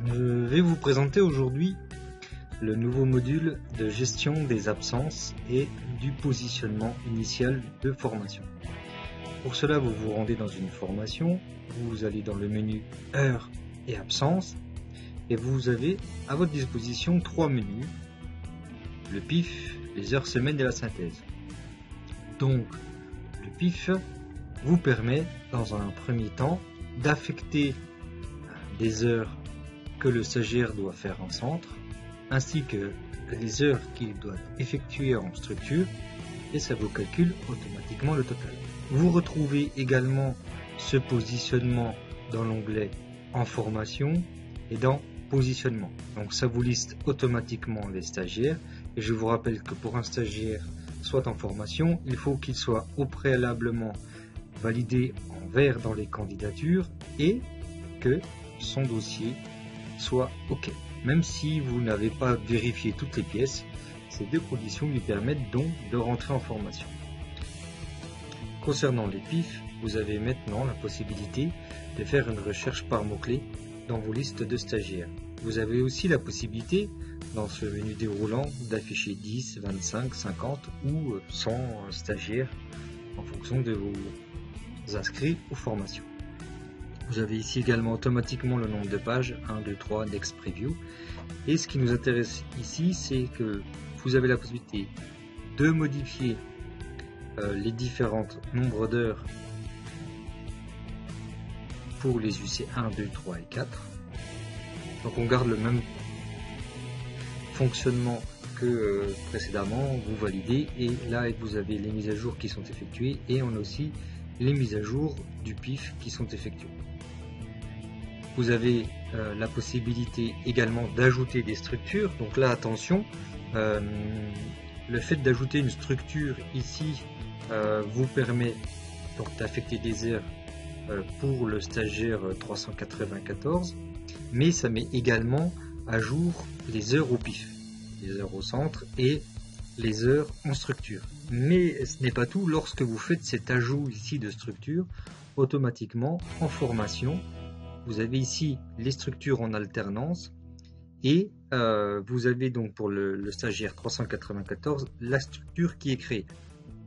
Je vais vous présenter aujourd'hui le nouveau module de gestion des absences et du positionnement initial de formation. Pour cela, vous vous rendez dans une formation, vous allez dans le menu Heures et absences et vous avez à votre disposition trois menus, le PIF, les heures semaines et la synthèse. Donc, le PIF vous permet dans un premier temps d'affecter des heures que le stagiaire doit faire en centre, ainsi que les heures qu'il doit effectuer en structure, et ça vous calcule automatiquement le total. Vous retrouvez également ce positionnement dans l'onglet en formation et dans positionnement. Donc ça vous liste automatiquement les stagiaires, et je vous rappelle que pour un stagiaire soit en formation, il faut qu'il soit au préalablement validé en vert dans les candidatures et que son dossier soit OK. Même si vous n'avez pas vérifié toutes les pièces, ces deux conditions lui permettent donc de rentrer en formation. Concernant les PIF, vous avez maintenant la possibilité de faire une recherche par mots-clés dans vos listes de stagiaires. Vous avez aussi la possibilité, dans ce menu déroulant, d'afficher 10, 25, 50 ou 100 stagiaires en fonction de vos inscrits aux formations. Vous avez ici également automatiquement le nombre de pages, 1, 2, 3, Next Preview. Et ce qui nous intéresse ici, c'est que vous avez la possibilité de modifier les différents nombres d'heures pour les UC 1, 2, 3 et 4. Donc on garde le même fonctionnement que précédemment, vous validez et là vous avez les mises à jour qui sont effectuées et on a aussi les mises à jour du PIF qui sont effectuées. Vous avez la possibilité également d'ajouter des structures. Donc là, attention, le fait d'ajouter une structure ici vous permet donc d'affecter des heures pour le stagiaire 394, mais ça met également à jour les heures au PIF, les heures au centre et les heures en structure. Mais ce n'est pas tout, lorsque vous faites cet ajout ici de structure, automatiquement en formation, vous avez ici les structures en alternance et vous avez donc pour le stagiaire 394 la structure qui est créée.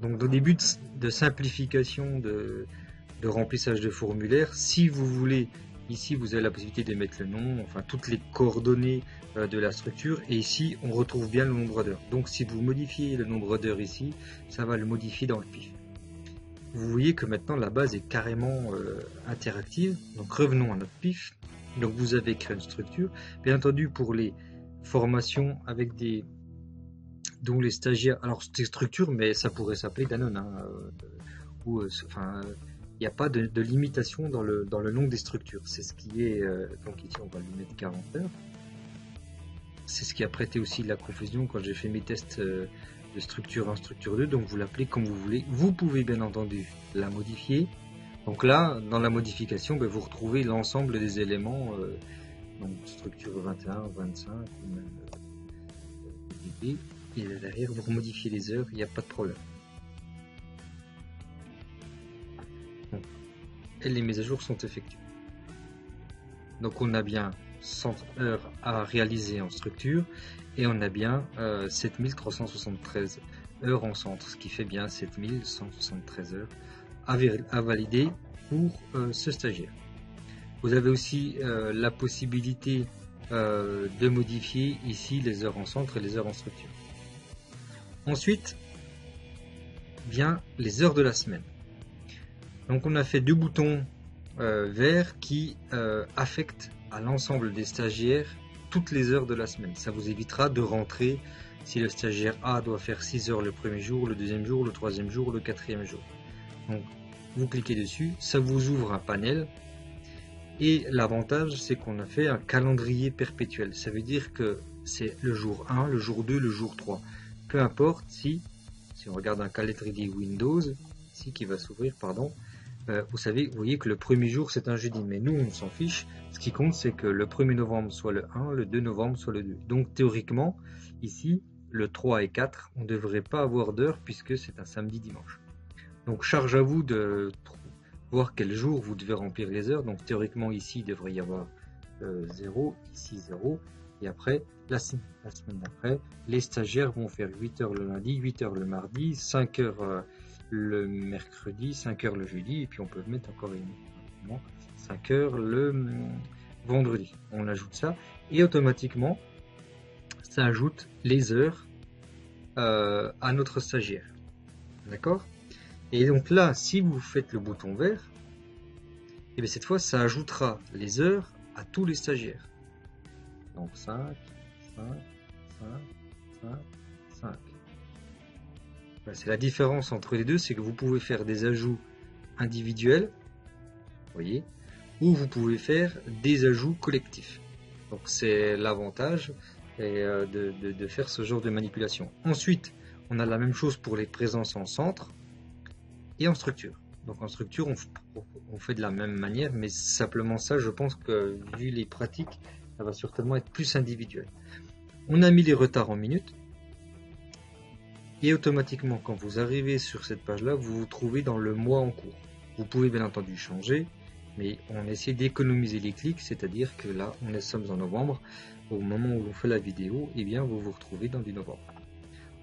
Donc dans des buts de simplification de remplissage de formulaire, si vous voulez, ici vous avez la possibilité de mettre le nom, enfin toutes les coordonnées de la structure, et ici on retrouve bien le nombre d'heures. Donc si vous modifiez le nombre d'heures ici, ça va le modifier dans le PIF. Vous voyez que maintenant la base est carrément interactive. Donc revenons à notre PIF. Donc vous avez créé une structure. Bien entendu pour les formations avec dont les stagiaires, alors c'est structure mais ça pourrait s'appeler Danone, il n'y a pas de limitation dans le nom des structures. C'est ce qui est, donc ici on va lui mettre 40 heures. C'est ce qui a prêté aussi la confusion quand j'ai fait mes tests de structure 1, structure 2, donc vous l'appelez comme vous voulez. Vous pouvez bien entendu la modifier. Donc là, dans la modification, vous retrouvez l'ensemble des éléments, donc structure 21, 25, ou même DB, et derrière vous modifiez les heures, il n'y a pas de problème. Donc, et les mises à jour sont effectuées. Donc on a bien 100 heures à réaliser en structure et on a bien 7373 heures en centre, ce qui fait bien 7173 heures à valider pour ce stagiaire. Vous avez aussi la possibilité de modifier ici les heures en centre et les heures en structure. Ensuite vient les heures de la semaine. Donc on a fait deux boutons verts qui affectent à l'ensemble des stagiaires toutes les heures de la semaine. Ça vous évitera de rentrer si le stagiaire A doit faire 6 heures le premier jour, le deuxième jour, le troisième jour, le quatrième jour. Donc vous cliquez dessus, ça vous ouvre un panel et l'avantage c'est qu'on a fait un calendrier perpétuel. Ça veut dire que c'est le jour 1, le jour 2, le jour 3. Peu importe si on regarde un calendrier Windows, ici qui va s'ouvrir, pardon, vous voyez que le premier jour c'est un jeudi, mais nous on s'en fiche. Ce qui compte c'est que le 1er novembre soit le 1, le 2 novembre soit le 2. Donc théoriquement, ici, le 3 et 4, on ne devrait pas avoir d'heure puisque c'est un samedi-dimanche. Donc charge à vous de voir quel jour vous devez remplir les heures. Donc théoriquement ici, il devrait y avoir 0, ici 0. Et après, la semaine d'après, les stagiaires vont faire 8 heures le lundi, 8 heures le mardi, 5 heures le mercredi, 5 heures le jeudi, et puis on peut mettre encore une 5 heures le vendredi. On ajoute ça, et automatiquement, ça ajoute les heures à notre stagiaire. D'accord? Et donc là, si vous faites le bouton vert, et bien cette fois, ça ajoutera les heures à tous les stagiaires. Donc 5, 5, 5, 5, 5. C'est la différence entre les deux, c'est que vous pouvez faire des ajouts individuels, voyez, ou vous pouvez faire des ajouts collectifs. Donc c'est l'avantage de faire ce genre de manipulation. Ensuite, on a la même chose pour les présences en centre et en structure. Donc en structure, on fait de la même manière, mais simplement ça, je pense que vu les pratiques, ça va certainement être plus individuel. On a mis les retards en minutes. Et automatiquement, quand vous arrivez sur cette page-là, vous vous trouvez dans le mois en cours. Vous pouvez bien entendu changer, mais on essaie d'économiser les clics, c'est-à-dire que là, nous sommes en novembre. Au moment où on fait la vidéo, eh bien, vous vous retrouvez dans du novembre.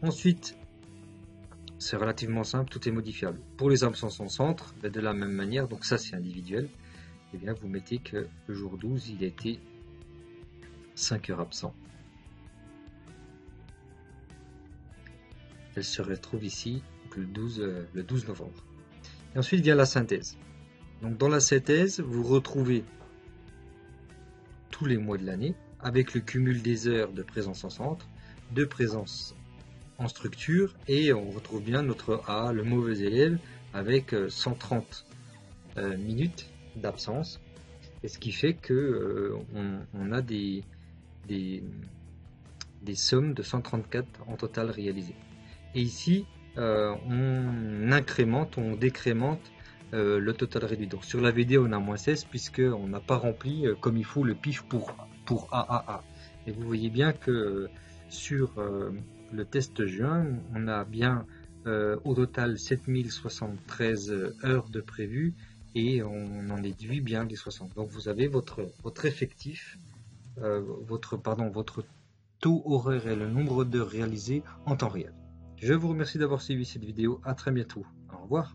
Ensuite, c'est relativement simple, tout est modifiable. Pour les absences en centre, de la même manière, donc ça c'est individuel, eh bien, vous mettez que le jour 12, il était 5 heures absent. Elle se retrouve ici le 12 novembre. Et ensuite vient la synthèse. Donc dans la synthèse, vous retrouvez tous les mois de l'année avec le cumul des heures de présence en centre, de présence en structure, et on retrouve bien notre A, le mauvais élève, avec 130 minutes d'absence. Et ce qui fait que on a des sommes de 134 en total réalisées. Et ici, on incrémente, on décrémente le total réduit. Donc sur la vidéo, on a moins 16 puisqu'on n'a pas rempli comme il faut le pif pour AAA. Et vous voyez bien que sur le test juin, on a bien au total 7073 heures de prévu et on en déduit bien les 60. Donc vous avez votre effectif, votre taux horaire et le nombre d'heures réalisées en temps réel. Je vous remercie d'avoir suivi cette vidéo. À très bientôt. Au revoir.